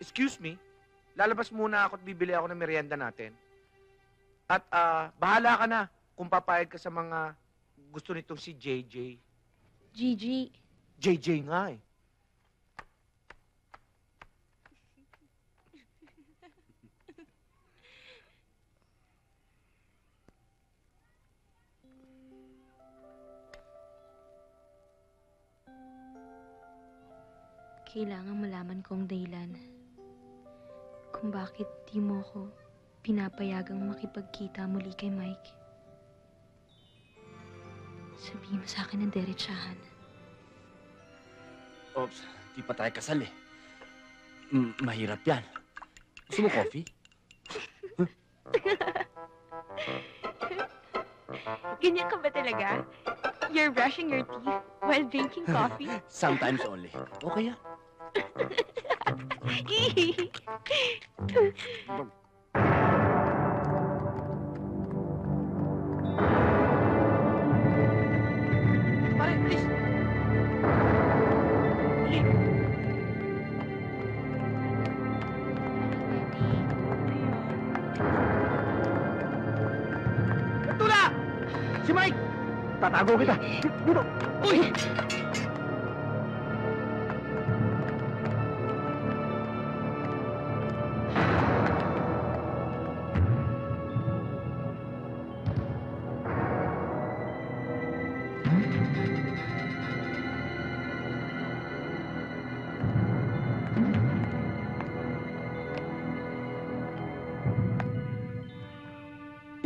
Excuse me, lalabas muna ako at bibili ako ng merienda natin. At bahala ka na kung papayag ka sa mga gusto nitong si JJ. Gigi. JJ nga eh. Kailangan malaman ko ang dahilan kung bakit di mo ko pinapayagang makipagkita muli kay Mike. Sabihin mo sa akin ng diretsahan. Oops, di pa tayo kasal eh. Mahirap yan. Gusto mo coffee? Ganyan ka ba talaga? You're brushing your teeth while drinking coffee? Sometimes only. Okay yan. Pare, please. Tula! Si Mike! Tatago kita! Dito! Uy!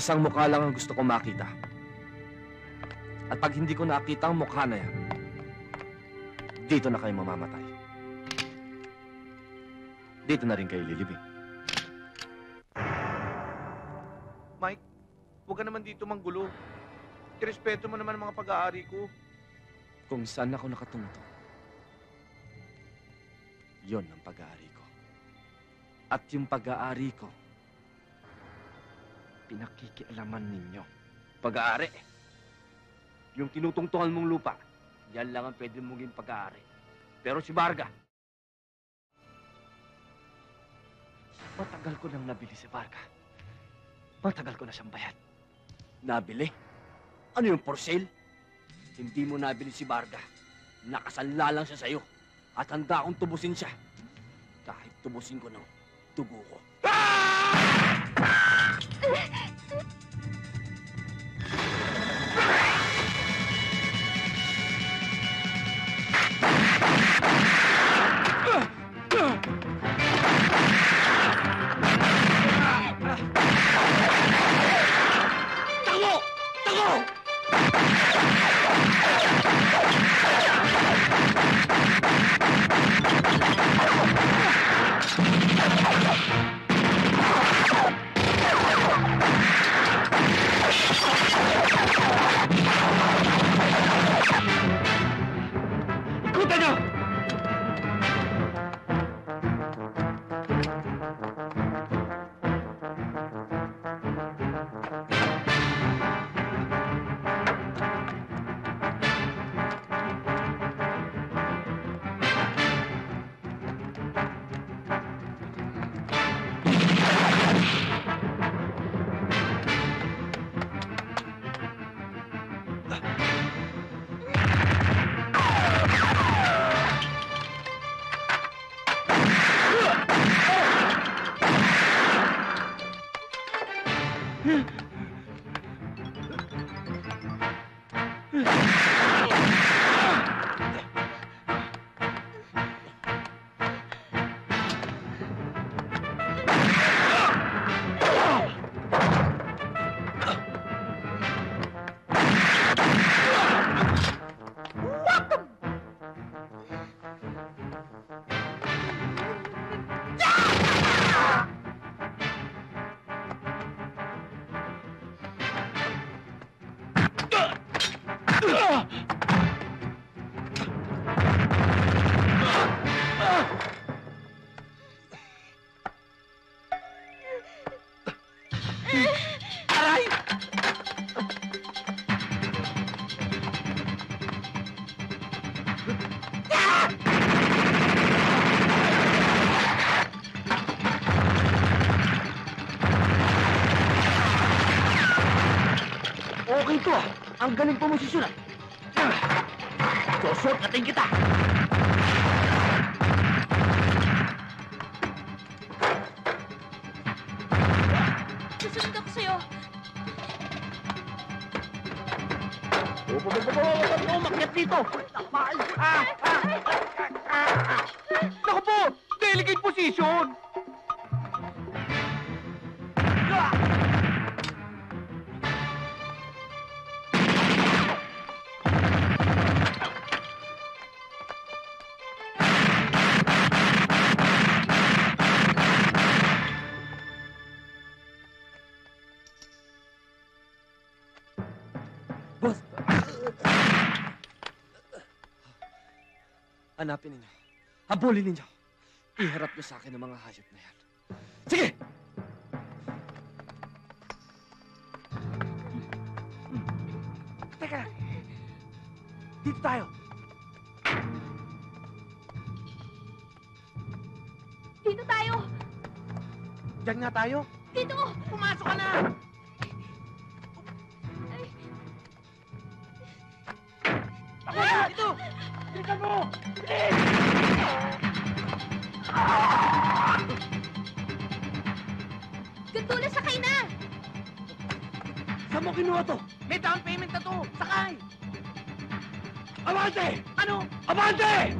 Isang mukha lang ang gusto kong makita. At pag hindi ko nakita ang mukha na yan, dito na kayo mamamatay. Dito na rin kayo lilibing. Mike, huwag ka naman dito manggulo. Irespeto mo naman ang mga pag-aari ko. Kung saan ako nakatungtong, yon ang pag-aari ko. At yung pag-aari ko, pinakikialaman ninyo. Pag-aari. Yung tinutungtungan mong lupa, yan lang ang pwede mong maging pag-aari. Pero si Varga, matagal ko nang nabili si Varga. Matagal ko na siyang bayad. Nabili? Ano yung for sale? Hindi mo nabili si Varga. Nakasanla lang siya sa'yo. At handa akong tubusin siya. Kahit tubusin ko ng dugo ko. Tago! Tago! Ikutan niyo! Okay to ah. Ang galing pumosisyon ah. Susukatin kita. Susunod ako sa'yo. Umakyat dito. Naku po! Delicate position! Boss! Hanapin ninyo. Habulin ninyo. Iharap niyo sa akin ang mga hayop na yan. Sige! Teka! Dito tayo! Dito tayo! Diyan nga tayo! Dito! Pumasok ka na! Ako na! Ito! Bilisan mo! Gandula, sakay na! Saan mo kinuha to? May down payment na to! Sakay! Abante! Ano? Abante!